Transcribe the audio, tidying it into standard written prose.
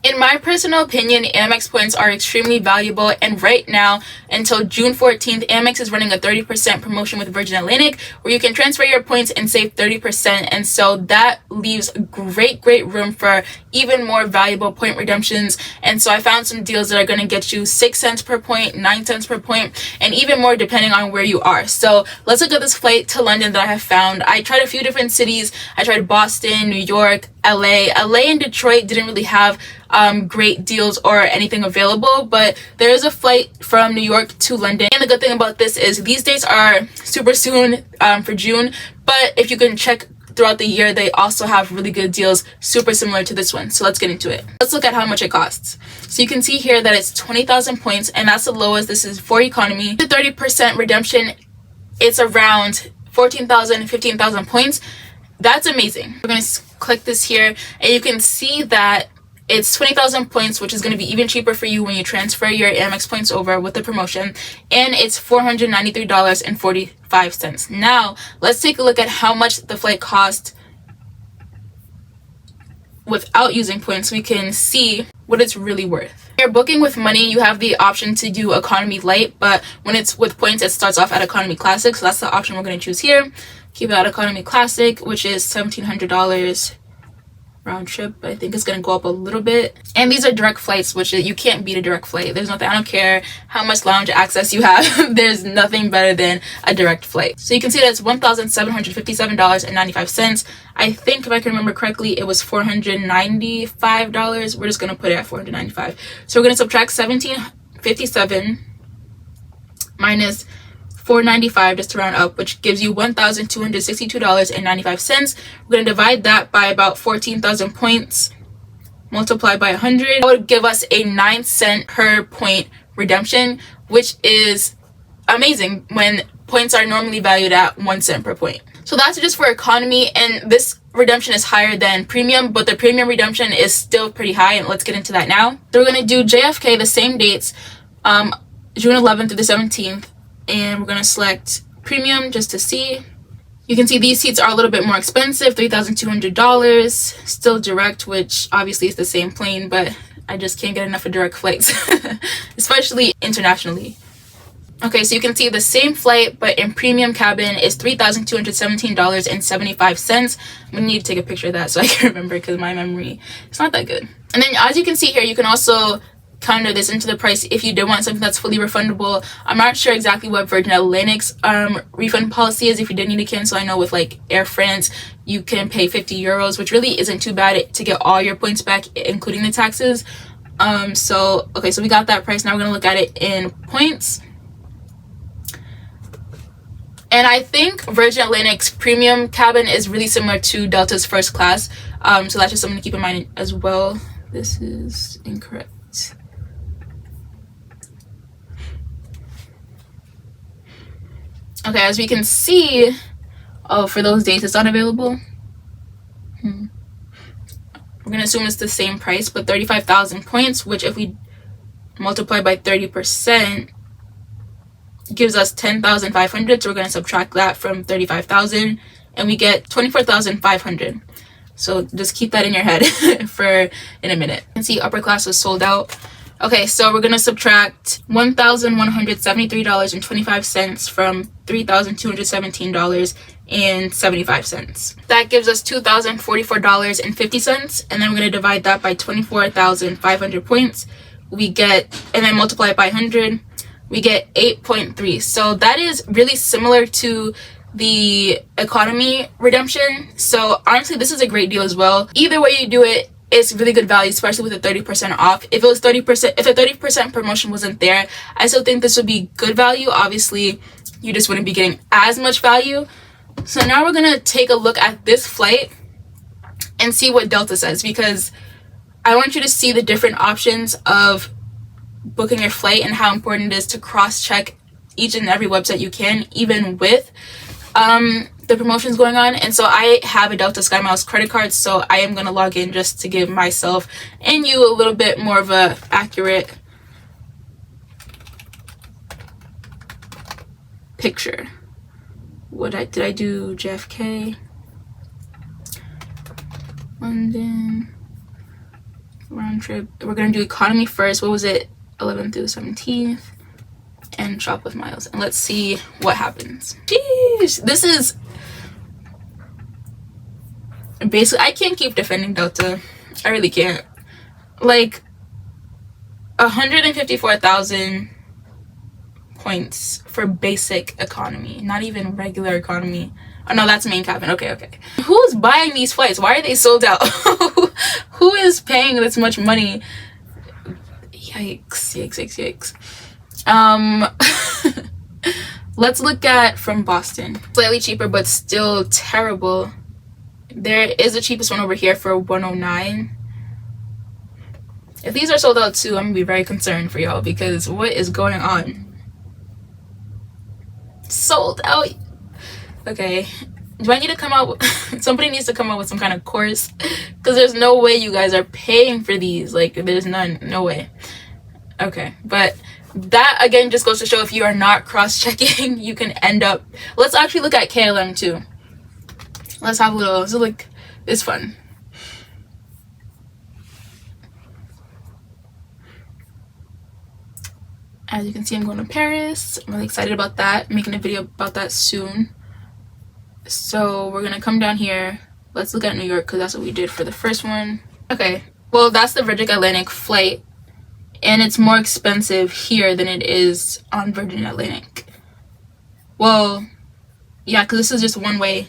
In my personal opinion, Amex points are extremely valuable, and right now, until June 14th, Amex is running a 30% promotion with Virgin Atlantic where you can transfer your points and save 30%, and so that leaves great room for even more valuable point redemptions. And so I found some deals that are going to get you 6 cents per point, 9 cents per point, and even more depending on where you are. So let's look at this flight to London that I have found. I tried a few different cities. I tried Boston, New York, LA and Detroit didn't really have great deals or anything available, but there is a flight from New York to London. And the good thing about this is these dates are super soon for June, but if you can check throughout the year, they also have really good deals super similar to this one. So let's get into it. Let's look at how much it costs. So you can see here that it's 20,000 points, and that's the lowest. This is for economy. The 30% redemption, it's around 14,000, 15,000 points. That's amazing. We're going to click this here, and you can see that it's 20,000 points, which is going to be even cheaper for you when you transfer your Amex points over with the promotion, and it's $493.45. Now, let's take a look at how much the flight cost without using points. We can see what it's really worth. If you're booking with money, you have the option to do economy light, but when it's with points, it starts off at economy classic, so that's the option we're going to choose here. Keep it at economy classic, which is $1,700 round trip, but I think it's going to go up a little bit. And these are direct flights, which you can't beat a direct flight. There's nothing, I don't care how much lounge access you have, there's nothing better than a direct flight. So you can see that it's $1,757.95. I think if I can remember correctly, it was $495. We're just going to put it at $495. So we're going to subtract $1,757 minus $495 just to round up, which gives you $1,262.95. We're going to divide that by about 14,000 points, multiply by 100. That would give us a 9 cent per point redemption, which is amazing when points are normally valued at 1 cent per point. So that's just for economy, and this redemption is higher than premium, but the premium redemption is still pretty high, and let's get into that now. So we're going to do JFK, the same dates, June 11th through the 17th. And we're going to select premium just to see. You can see these seats are a little bit more expensive, $3,200. Still direct, which obviously is the same plane, but I just can't get enough of direct flights, especially internationally. Okay, so you can see the same flight, but in premium cabin is $3,217.75. I'm going to need to take a picture of that so I can remember, because my memory is not that good. And then as you can see here, you can also counter this into the price if you do want something that's fully refundable. I'm not sure exactly what Virgin Atlantic's refund policy is if you did need to cancel. I know with like Air France, you can pay 50 euros, which really isn't too bad to get all your points back, including the taxes. So we got that price. Now we're gonna look at it in points. And I think Virgin Atlantic's premium cabin is really similar to Delta's first class. So that's just something to keep in mind as well. This is incorrect. Okay, as we can see, for those dates, it's not available. We're going to assume it's the same price, but 35,000 points, which if we multiply by 30%, gives us 10,500. So we're going to subtract that from 35,000, and we get 24,500. So just keep that in your head in a minute. You can see upper class was sold out. Okay, so we're going to subtract $1,173.25 from $3,217.75. That gives us $2,044.50, and then we're going to divide that by 24,500 points. And then multiply it by 100, we get 8.3. So that is really similar to the economy redemption. So honestly, this is a great deal as well. Either way you do it, it's really good value, especially with the 30% off. If the 30% promotion wasn't there, I still think this would be good value. Obviously, you just wouldn't be getting as much value. So now we're gonna take a look at this flight and see what Delta says, because I want you to see the different options of booking your flight and how important it is to cross-check each and every website you can, even with the promotions going on. And so I have a Delta SkyMiles credit card, so I am going to log in just to give myself and you a little bit more of a accurate picture. Did I do JFK, London, round trip. We're gonna do economy first. What was it? 11th through 17th. And shop with miles. And let's see what happens. Jeez, this is basically, I can't keep defending Delta. I really can't. Like 154,000 points for basic economy, not even regular economy. Oh no, that's main cabin. Okay. Who's buying these flights? Why are they sold out? Who is paying this much money? Yikes. Let's look at from Boston. Slightly cheaper, but still terrible. There is the cheapest one over here for 109. If these are sold out too, I'm gonna be very concerned for y'all, because what is going on? Sold out. Okay, do I need to come out with somebody needs to come up with some kind of course, because there's no way you guys are paying for these. Like, there's no way. Okay, but that again just goes to show, if you are not cross-checking, you can end up. Let's actually look at KLM too. Let's have a little. So like, it's fun. As you can see, I'm going to Paris. I'm really excited about that. I'm making a video about that soon. So we're gonna come down here. Let's look at New York, because that's what we did for the first one. Okay, well, that's the Virgin Atlantic flight, and it's more expensive here than it is on Virgin Atlantic. Well, yeah, because this is just one way